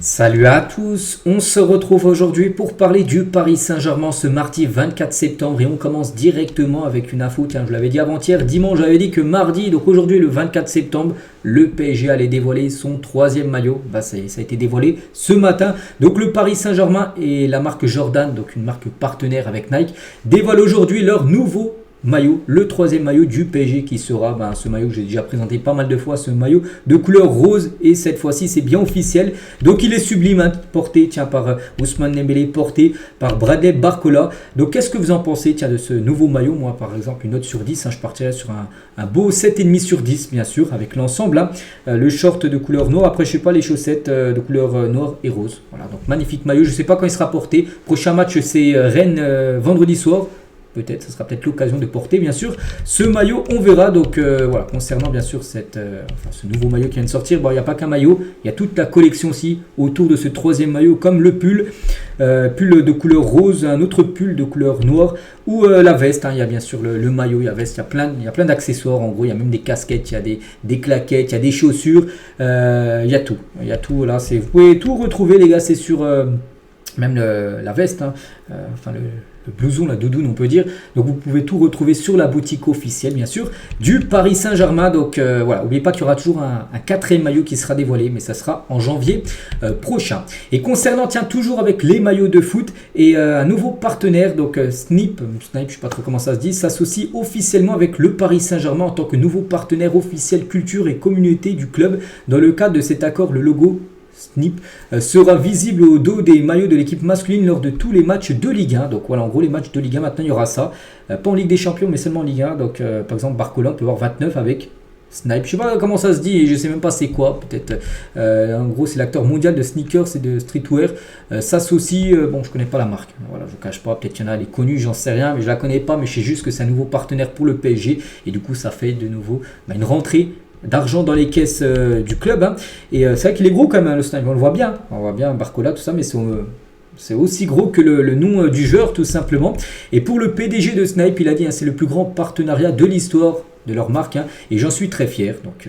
Salut à tous, on se retrouve aujourd'hui pour parler du Paris Saint-Germain ce mardi 24 septembre et on commence directement avec une info, tiens je l'avais dit avant-hier, dimanche j'avais dit que mardi, donc aujourd'hui le 24 septembre, le PSG allait dévoiler son troisième maillot, ça a été dévoilé ce matin, donc le Paris Saint-Germain et la marque Jordan, donc une marque partenaire avec Nike, dévoilent aujourd'hui leur nouveau maillot, le troisième maillot du PSG qui sera ce maillot que j'ai déjà présenté pas mal de fois, ce maillot de couleur rose et cette fois-ci c'est bien officiel, donc il est sublime, porté par Ousmane Dembélé, porté par Bradley Barcola. Donc qu'est-ce que vous en pensez de ce nouveau maillot? Moi par exemple une note sur 10, je partirais sur un beau 7,5 sur 10 bien sûr avec l'ensemble, le short de couleur noire, après je sais pas les chaussettes de couleur noire et rose, voilà, donc magnifique maillot, je sais pas quand il sera porté, prochain match c'est Rennes vendredi soir. Peut-être, ce sera peut-être l'occasion de porter bien sûr ce maillot, on verra. Donc voilà, concernant bien sûr ce nouveau maillot qui vient de sortir, il n'y a pas qu'un maillot, il y a toute la collection aussi autour de ce troisième maillot, comme le pull de couleur rose, un autre pull de couleur noire ou la veste, il y a bien sûr le maillot, il y a veste, il y a plein d'accessoires, en gros il y a même des casquettes, il y a des claquettes, il y a des chaussures, il y a tout là, vous pouvez tout retrouver les gars, c'est sur même la veste, le blouson, la doudoune on peut dire, donc vous pouvez tout retrouver sur la boutique officielle bien sûr du Paris Saint-Germain. Donc voilà, n'oubliez pas qu'il y aura toujours un quatrième maillot qui sera dévoilé, mais ça sera en janvier prochain. Et concernant, toujours avec les maillots de foot et un nouveau partenaire, donc Snip, je sais pas trop comment ça se dit, s'associe officiellement avec le Paris Saint-Germain en tant que nouveau partenaire officiel culture et communauté du club. Dans le cadre de cet accord, le logo Snip sera visible au dos des maillots de l'équipe masculine lors de tous les matchs de Ligue 1. Donc voilà, en gros les matchs de Ligue 1 maintenant il y aura ça, pas en Ligue des Champions mais seulement en Ligue 1. Donc par exemple Barcola on peut voir 29 avec Snipe, je sais pas comment ça se dit et je sais même pas c'est quoi, peut-être en gros c'est l'acteur mondial de sneakers et de streetwear, s'associe, je connais pas la marque, voilà, je cache pas, peut-être qu'il y en a, elle est connue, j'en sais rien, mais je la connais pas, mais je sais juste que c'est un nouveau partenaire pour le PSG et du coup ça fait de nouveau une rentrée d'argent dans les caisses du club, et c'est vrai qu'il est gros quand même, le Snipe, on voit bien Barcola tout ça, mais c'est aussi gros que le nom du joueur tout simplement. Et pour le PDG de Snipe, il a dit c'est le plus grand partenariat de l'histoire de leur marque, et j'en suis très fier. Donc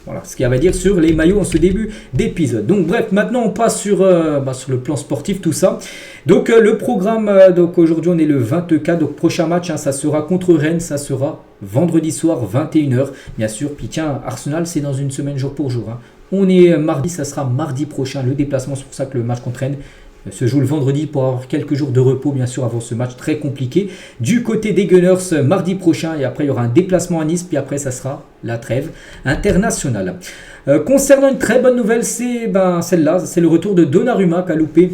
voilà ce qu'il y a à dire sur les maillots en ce début d'épisode. Donc bref, maintenant on passe sur le plan sportif, tout ça. Donc le programme, donc aujourd'hui on est le 24, donc prochain match, ça sera contre Rennes, ça sera vendredi soir 21h bien sûr. Puis Arsenal c'est dans une semaine jour pour jour. On est mardi, ça sera mardi prochain le déplacement, c'est pour ça que le match contre Rennes se joue le vendredi pour avoir quelques jours de repos bien sûr avant ce match très compliqué. Du côté des Gunners, mardi prochain, et après il y aura un déplacement à Nice, puis après ça sera la trêve internationale. Concernant une très bonne nouvelle, c'est celle-là, c'est le retour de Donnarumma qui a loupé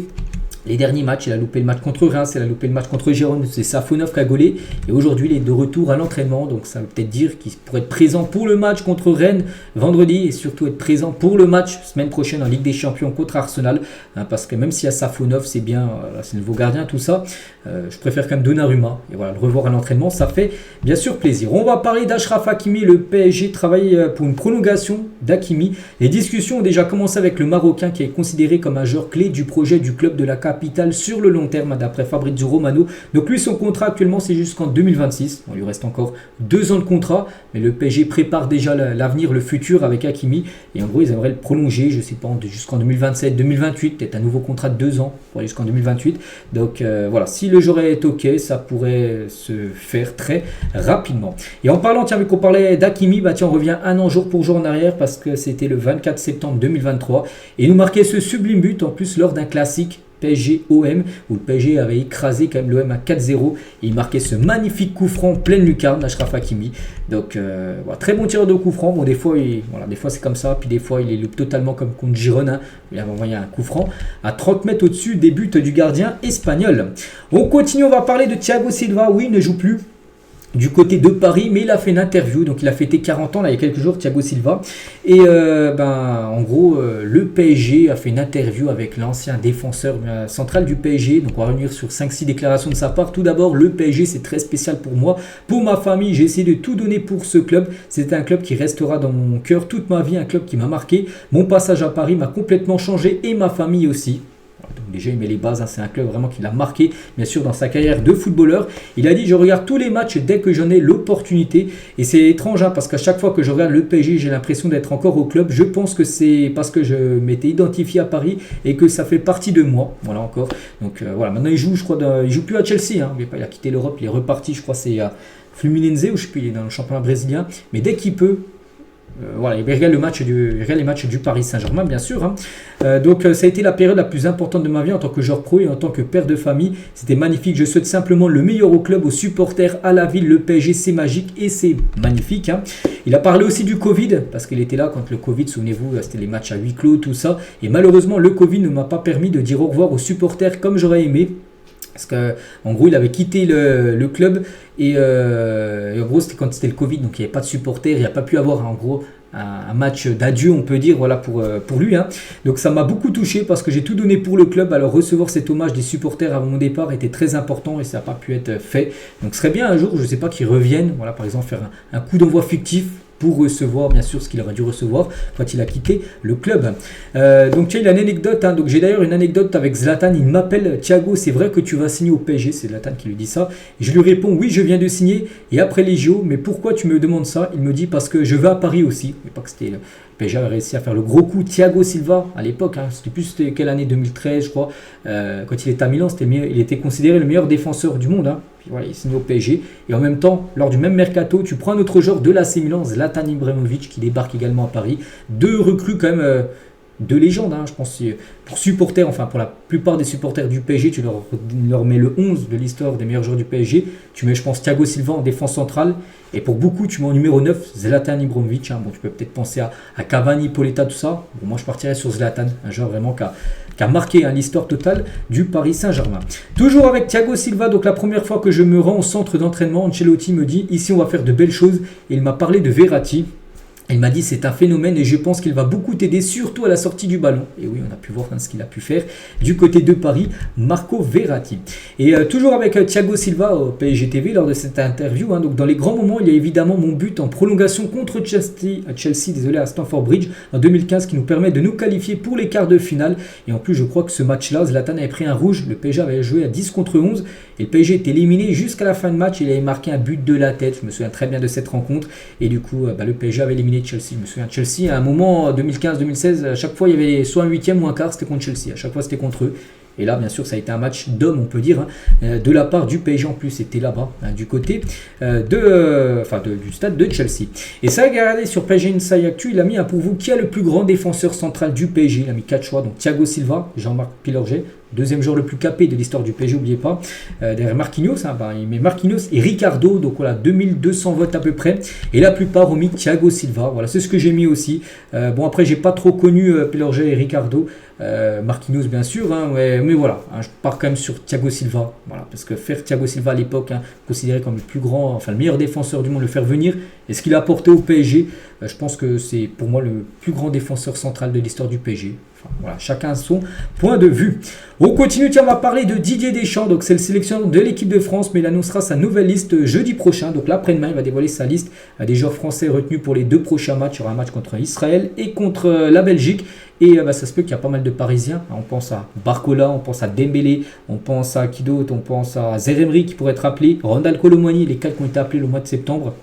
les derniers matchs. Il a loupé le match contre Reims, il a loupé le match contre Gérone, c'est Safonov qui a gaulé. Et aujourd'hui, il est de retour à l'entraînement. Donc ça veut peut-être dire qu'il pourrait être présent pour le match contre Rennes vendredi et surtout être présent pour le match semaine prochaine en Ligue des Champions contre Arsenal. Parce que même s'il y a Safonov, c'est bien, c'est le nouveau gardien, tout ça. Je préfère quand même Donnarumma. Et voilà, le revoir à l'entraînement, ça fait bien sûr plaisir. On va parler d'Achraf Hakimi. Le PSG travaille pour une prolongation d'Hakimi. Les discussions ont déjà commencé avec le Marocain qui est considéré comme un joueur clé du projet du club de la capitale sur le long terme d'après Fabrizio Romano. Donc lui son contrat actuellement c'est jusqu'en 2026, il lui reste encore 2 ans de contrat, mais le PSG prépare déjà l'avenir, le futur avec Hakimi, et en gros ils aimeraient le prolonger, je sais pas, jusqu'en 2027, 2028, peut-être un nouveau contrat de 2 ans pour aller jusqu'en 2028. Donc voilà, si le joueur est ok, ça pourrait se faire très rapidement. Et en parlant, vu qu'on parlait d'Hakimi, on revient un an jour pour jour en arrière parce que c'était le 24 septembre 2023 et il nous marquait ce sublime but en plus lors d'un classique PSG-OM où le PSG avait écrasé quand même l'OM à 4-0 et il marquait ce magnifique coup franc pleine lucarne d'Achraf Hakimi. Donc très bon tireur de coup franc. Bon, des fois c'est comme ça, puis des fois il les loupe totalement comme contre Girona. Il avait envoyé un coup franc à 30 mètres au-dessus des buts du gardien espagnol. On continue, on va parler de Thiago Silva. Oui, il ne joue plus du côté de Paris, mais il a fait une interview, donc il a fêté 40 ans là, il y a quelques jours, Thiago Silva, et en gros le PSG a fait une interview avec l'ancien défenseur central du PSG. Donc on va revenir sur 5-6 déclarations de sa part. Tout d'abord, le PSG c'est très spécial pour moi, pour ma famille, j'ai essayé de tout donner pour ce club, c'est un club qui restera dans mon cœur toute ma vie, un club qui m'a marqué, mon passage à Paris m'a complètement changé et ma famille aussi. déjà, il met les bases. Hein, c'est un club vraiment qui l'a marqué, bien sûr, dans sa carrière de footballeur. Il a dit, je regarde tous les matchs dès que j'en ai l'opportunité. Et c'est étrange, hein, parce qu'à chaque fois que je regarde le PSG, j'ai l'impression d'être encore au club. Je pense que c'est parce que je m'étais identifié à Paris et que ça fait partie de moi. Voilà encore. Donc voilà, maintenant il joue, je crois, il joue plus à Chelsea. Hein, il a quitté l'Europe, il est reparti, je crois, c'est à Fluminense ou je sais plus, il est dans le championnat brésilien. Mais dès qu'il peut, voilà, il regarde les matchs du Paris Saint-Germain, bien sûr. Hein. Donc, ça a été la période la plus importante de ma vie en tant que joueur pro et en tant que père de famille. C'était magnifique. Je souhaite simplement le meilleur au club, aux supporters, à la ville. Le PSG, c'est magique et c'est magnifique. Hein. Il a parlé aussi du Covid, parce qu'il était là quand le Covid, souvenez-vous, c'était les matchs à huis clos, tout ça. Et malheureusement, le Covid ne m'a pas permis de dire au revoir aux supporters comme j'aurais aimé. Parce qu'en gros, il avait quitté le club et en gros, c'était quand c'était le Covid, donc il n'y avait pas de supporters, il n'a pas pu avoir en gros un match d'adieu, on peut dire, voilà, pour lui. Hein. Donc ça m'a beaucoup touché parce que j'ai tout donné pour le club. Alors recevoir cet hommage des supporters avant mon départ était très important et ça n'a pas pu être fait. Donc ce serait bien un jour, je ne sais pas, qu'ils reviennent, voilà, par exemple faire un coup d'envoi fictif pour recevoir bien sûr ce qu'il aurait dû recevoir quand il a quitté le club. Donc tiens, il a une anecdote, hein. Donc j'ai d'ailleurs une anecdote avec Zlatan. Il m'appelle: Thiago, c'est vrai que tu vas signer au PSG? C'est Zlatan qui lui dit ça. Et je lui réponds: oui, je viens de signer et après les JO. Mais pourquoi tu me demandes ça? Il me dit: parce que je vais à Paris aussi. Mais pas que c'était le PSG avait réussi à faire le gros coup. Thiago Silva à l'époque, hein, c'était quelle année? 2013 je crois, quand il était à Milan, il était considéré le meilleur défenseur du monde, hein. Puis voilà, il signe au PSG et en même temps, lors du même mercato, tu prends un autre joueur de l'AC Milan, Zlatan Ibrahimovic, qui débarque également à Paris. Deux recrues quand même de légende, hein, je pense. Pour supporters, enfin pour la plupart des supporters du PSG, tu leur mets le 11 de l'histoire des meilleurs joueurs du PSG. Tu mets, je pense, Thiago Silva en défense centrale. Et pour beaucoup, tu mets en numéro 9 Zlatan Ibrahimovic. Hein. Bon, tu peux peut-être penser à Cavani, Poletta, tout ça. Bon, moi, je partirais sur Zlatan, un joueur vraiment qui a marqué, hein, l'histoire totale du Paris Saint-Germain. Toujours avec Thiago Silva, donc la première fois que je me rends au centre d'entraînement, Ancelotti me dit: ici, on va faire de belles choses. Et il m'a parlé de Verratti. Il m'a dit: c'est un phénomène et je pense qu'il va beaucoup t'aider, surtout à la sortie du ballon. Et oui, on a pu voir, hein, ce qu'il a pu faire du côté de Paris, Marco Verratti. Et toujours avec Thiago Silva au PSG TV lors de cette interview. Hein, donc dans les grands moments, il y a évidemment mon but en prolongation contre Chelsea, désolé, à Stamford Bridge en 2015, qui nous permet de nous qualifier pour les quarts de finale. Et en plus, je crois que ce match-là, Zlatan avait pris un rouge. Le PSG avait joué à 10 contre 11 et le PSG était éliminé jusqu'à la fin de match. Il avait marqué un but de la tête. Je me souviens très bien de cette rencontre. Et du coup, le PSG avait éliminé Chelsea. Je me souviens de Chelsea, à un moment, 2015-2016, à chaque fois il y avait soit un huitième ou un quart, c'était contre Chelsea. À chaque fois c'était contre eux. Et là, bien sûr, ça a été un match d'homme, on peut dire, hein, de la part du PSG en plus. C'était là-bas, hein, du côté du stade de Chelsea. Et ça, regardez sur PSG Inside Actu, il a mis un pour vous: qui est le plus grand défenseur central du PSG? Il a mis 4 choix, donc Thiago Silva, Jean-Marc Pilorget, deuxième joueur le plus capé de l'histoire du PSG, n'oubliez pas. Derrière Marquinhos, hein, il met Marquinhos et Ricardo, donc voilà, 2200 votes à peu près. Et la plupart ont mis Thiago Silva. Voilà, c'est ce que j'ai mis aussi. Bon, après, j'ai pas trop connu Pilorget et Ricardo. Marquinhos, bien sûr, hein, mais voilà, hein, je pars quand même sur Thiago Silva. Voilà, parce que faire Thiago Silva à l'époque, hein, considéré comme le plus grand, enfin le meilleur défenseur du monde, le faire venir, et ce qu'il a apporté au PSG, je pense que c'est pour moi le plus grand défenseur central de l'histoire du PSG. Enfin, voilà, chacun son point de vue. On continue, tiens, on va parler de Didier Deschamps. Donc c'est le sélectionneur de l'équipe de France, mais il annoncera sa nouvelle liste jeudi prochain. Donc l'après-demain, il va dévoiler sa liste des joueurs français retenus pour les 2 prochains matchs. Il y aura un match contre Israël et contre la Belgique. Et ça se peut qu'il y a pas mal de Parisiens. On pense à Barcola, on pense à Dembélé, on pense à qui d'autre, on pense à Zeremri qui pourrait être appelé, Randal Colomwani, les 4 qui ont été appelés le mois de septembre.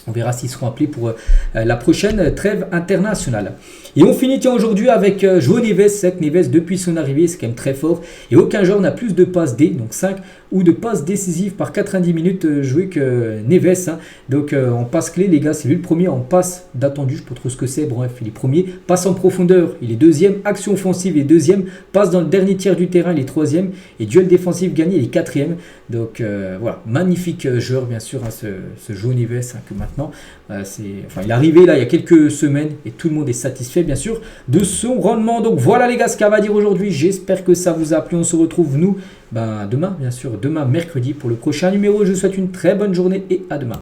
On verra s'ils seront appelés pour la prochaine trêve internationale. Et on finit aujourd'hui avec João Neves. C'est que Neves, depuis son arrivée, c'est quand même très fort. Et aucun joueur n'a plus de passes D, donc 5, ou de passes décisives par 90 minutes jouées que Neves. Hein. Donc en passe clé, les gars, c'est lui le premier en passe d'attendu. Je ne sais pas trop ce que c'est. Bref, il est premier. Passe en profondeur, il est deuxième. Action offensive, il est deuxième. Passe dans le dernier tiers du terrain, il est troisième. Et duel défensif gagné, il est quatrième. Donc voilà, magnifique joueur, bien sûr, hein, ce João Neves, hein, que maintenant, il est arrivé là il y a quelques semaines et tout le monde est satisfait, bien sûr, de son rendement. Donc voilà les gars, ce qu'on va dire aujourd'hui. J'espère que ça vous a plu. On se retrouve nous demain, bien sûr, demain mercredi pour le prochain numéro. Je vous souhaite une très bonne journée et à demain.